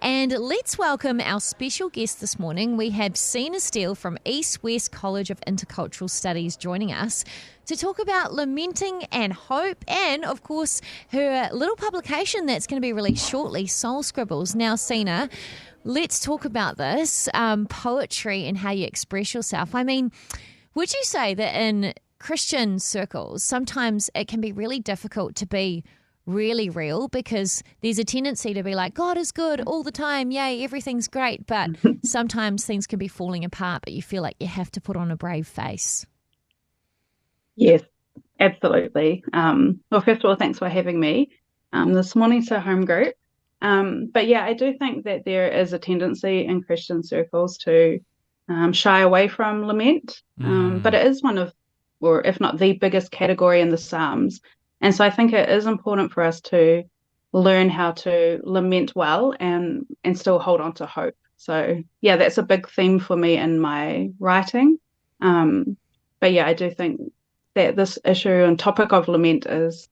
And let's welcome our special guest this morning. We have Sina Steele from Eastwest College of Intercultural Studies joining us to talk about lamenting and hope and, of course, her little publication that's going to be released shortly, Soul Scribbles. Now, Sina, let's talk about this, poetry and how you express yourself. I mean, would you say that in Christian circles, sometimes it can be really difficult to be really real because there's a tendency to be like, God is good all the time, yay, everything's great, but sometimes things can be falling apart, but you feel like you have to put on a brave face. Yes, absolutely. Well, first of all, thanks for having me this morning to home group. But yeah, I do think that there is a tendency in Christian circles to shy away from lament, but it is one of, or if not the biggest category in the Psalms. And so I think it is important for us to learn how to lament well and still hold on to hope. So yeah, that's a big theme for me in my writing. But yeah, I do think that this issue and topic of lament is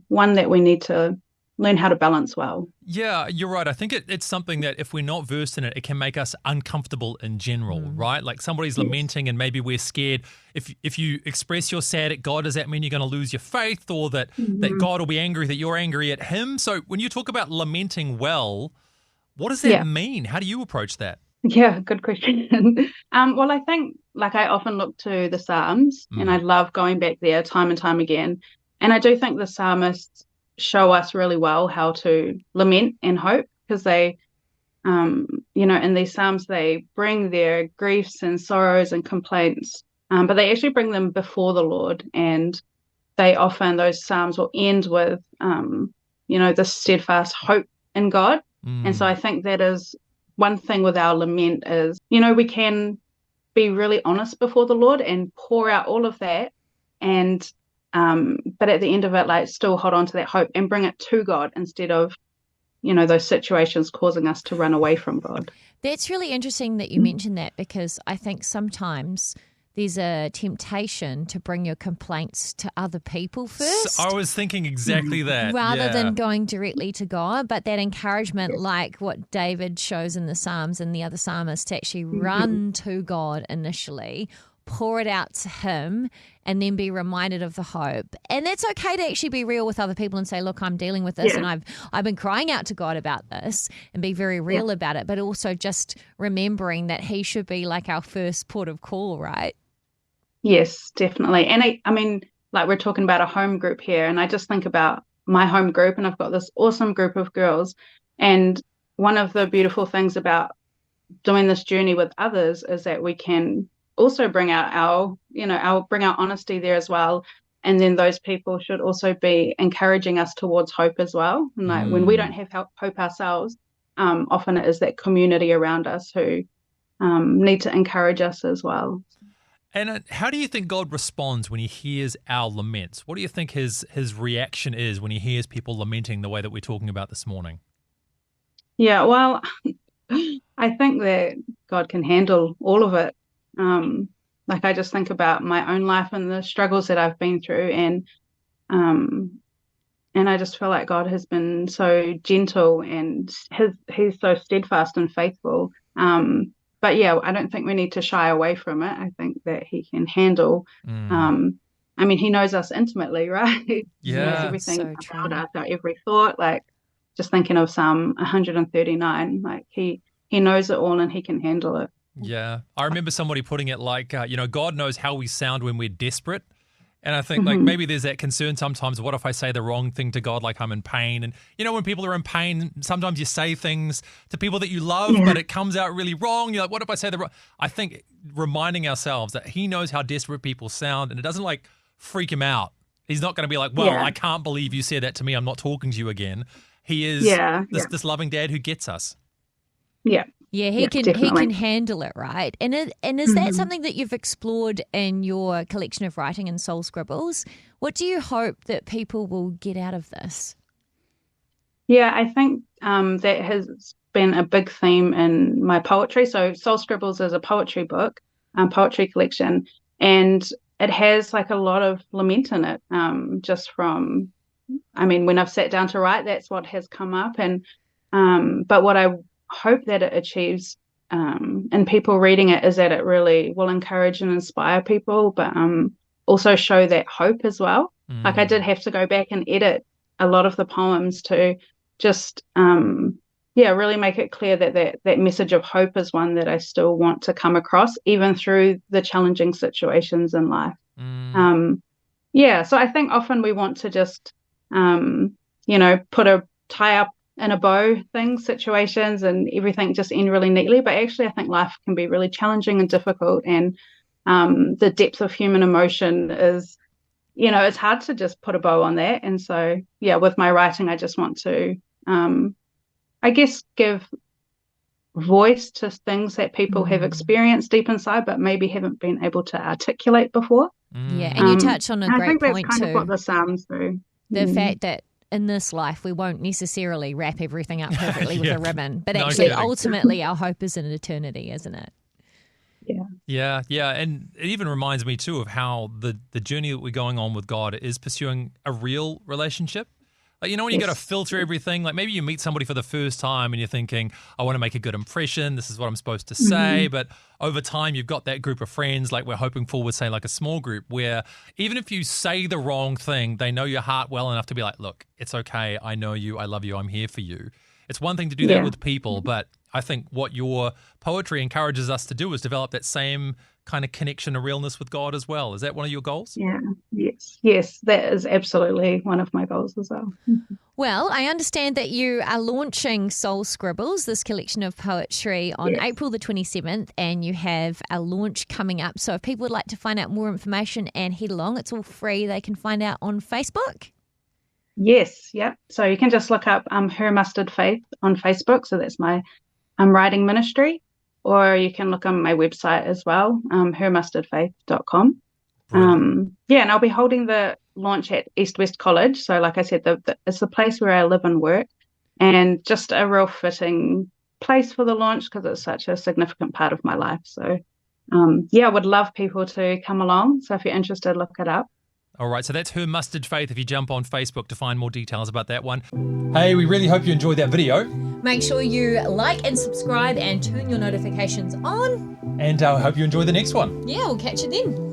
one that we need to learn how to balance well. Yeah, you're right. I think it's something that if we're not versed in it, it can make us uncomfortable in general, right? Like somebody's lamenting and maybe we're scared. If you express you're sad at God, does that mean you're going to lose your faith or that God will be angry that you're angry at him? So when you talk about lamenting well, what does that mean? How do you approach that? Yeah, good question. Well, I think like I often look to the Psalms and I love going back there time and time again. And I do think the psalmists show us really well how to lament and hope because they, in these Psalms, they bring their griefs and sorrows and complaints, but they actually bring them before the Lord. And they often, those Psalms will end with, this steadfast hope in God. And so I think that is one thing with our lament is, we can be really honest before the Lord and pour out all of that and but at the end of it, like still hold on to that hope and bring it to God instead of, those situations causing us to run away from God. That's really interesting that you mentioned that because I think sometimes there's a temptation to bring your complaints to other people first. I was thinking exactly that. Rather than going directly to God. But that encouragement, like what David shows in the Psalms and the other psalmists, to actually run to God initially, pour it out to him and then be reminded of the hope. And that's okay to actually be real with other people and say, look, I'm dealing with this and I've been crying out to God about this and be very real about it, but also just remembering that he should be like our first port of call, right? Yes, definitely. And I mean, like we're talking about a home group here and I just think about my home group and I've got this awesome group of girls. And one of the beautiful things about doing this journey with others is that we can also bring out our honesty there as well. And then those people should also be encouraging us towards hope as well. And like when we don't have hope ourselves, often it is that community around us who need to encourage us as well. And how do you think God responds when he hears our laments? What do you think his reaction is when he hears people lamenting the way that we're talking about this morning? Yeah, well, I think that God can handle all of it. Like I just think about my own life and the struggles that I've been through and I just feel like God has been so gentle and he's so steadfast and faithful. But yeah, I don't think we need to shy away from it. I think that he can handle, I mean, he knows us intimately, right? He knows everything about us, our every thought, like just thinking of Psalm 139, like he knows it all and he can handle it. Yeah. I remember somebody putting it like, God knows how we sound when we're desperate. And I think like maybe there's that concern sometimes, what if I say the wrong thing to God, like I'm in pain? And, when people are in pain, sometimes you say things to people that you love, but it comes out really wrong. You're like, what if I say the wrong? I think reminding ourselves that he knows how desperate people sound and it doesn't like freak him out. He's not going to be like, well, I can't believe you said that to me. I'm not talking to you again. He is this loving dad who gets us. Yeah. Yeah, he can handle it, right? And is that something that you've explored in your collection of writing in Soul Scribbles? What do you hope that people will get out of this? Yeah, I think that has been a big theme in my poetry. So Soul Scribbles is a poetry book, poetry collection, and it has like a lot of lament in it. Just from, I mean, when I've sat down to write, that's what has come up. And but what I hope that it achieves in people reading it is that it really will encourage and inspire people, but also show that hope as well. Like I did have to go back and edit a lot of the poems to just really make it clear that that message of hope is one that I still want to come across even through the challenging situations in life. So I think often we want to just put a tie up in a bow situations and everything just end really neatly, but actually I think life can be really challenging and difficult, and the depth of human emotion is, it's hard to just put a bow on that. And so with my writing I just want to I guess give voice to things that people have experienced deep inside but maybe haven't been able to articulate before. Yeah, and you touch on a great point too. I think that's kind of what the Psalms do. The fact that in this life we won't necessarily wrap everything up perfectly with a ribbon, but actually ultimately our hope is in eternity, isn't it? Yeah. And it even reminds me too of how the journey that we're going on with God is pursuing a real relationship. Like, when you got to filter everything, like maybe you meet somebody for the first time and you're thinking, I want to make a good impression. This is what I'm supposed to say. But over time, you've got that group of friends like we're hoping for with, say, like a small group where even if you say the wrong thing, they know your heart well enough to be like, look, it's okay. I know you. I love you. I'm here for you. It's one thing to do that with people, but I think what your poetry encourages us to do is develop that same kind of connection and realness with God as well. Is that one of your goals? Yes, that is absolutely one of my goals as well. Well, I understand that you are launching Soul Scribbles, this collection of poetry, on April the 27th, and you have a launch coming up. So if people would like to find out more information and head along, it's all free. They can find out on Facebook. Yes, so you can just look up Her Mustard Faith on Facebook. So that's my writing ministry. Or you can look on my website as well, hermustardfaith.com. And I'll be holding the launch at Eastwest College. So like I said, it's the place where I live and work, and just a real fitting place for the launch because it's such a significant part of my life. So I would love people to come along. So if you're interested, look it up. All right, so that's Her Mustard Faith if you jump on Facebook to find more details about that one. Hey, we really hope you enjoyed that video. Make sure you like and subscribe and turn your notifications on. And I hope you enjoy the next one. Yeah, we'll catch you then.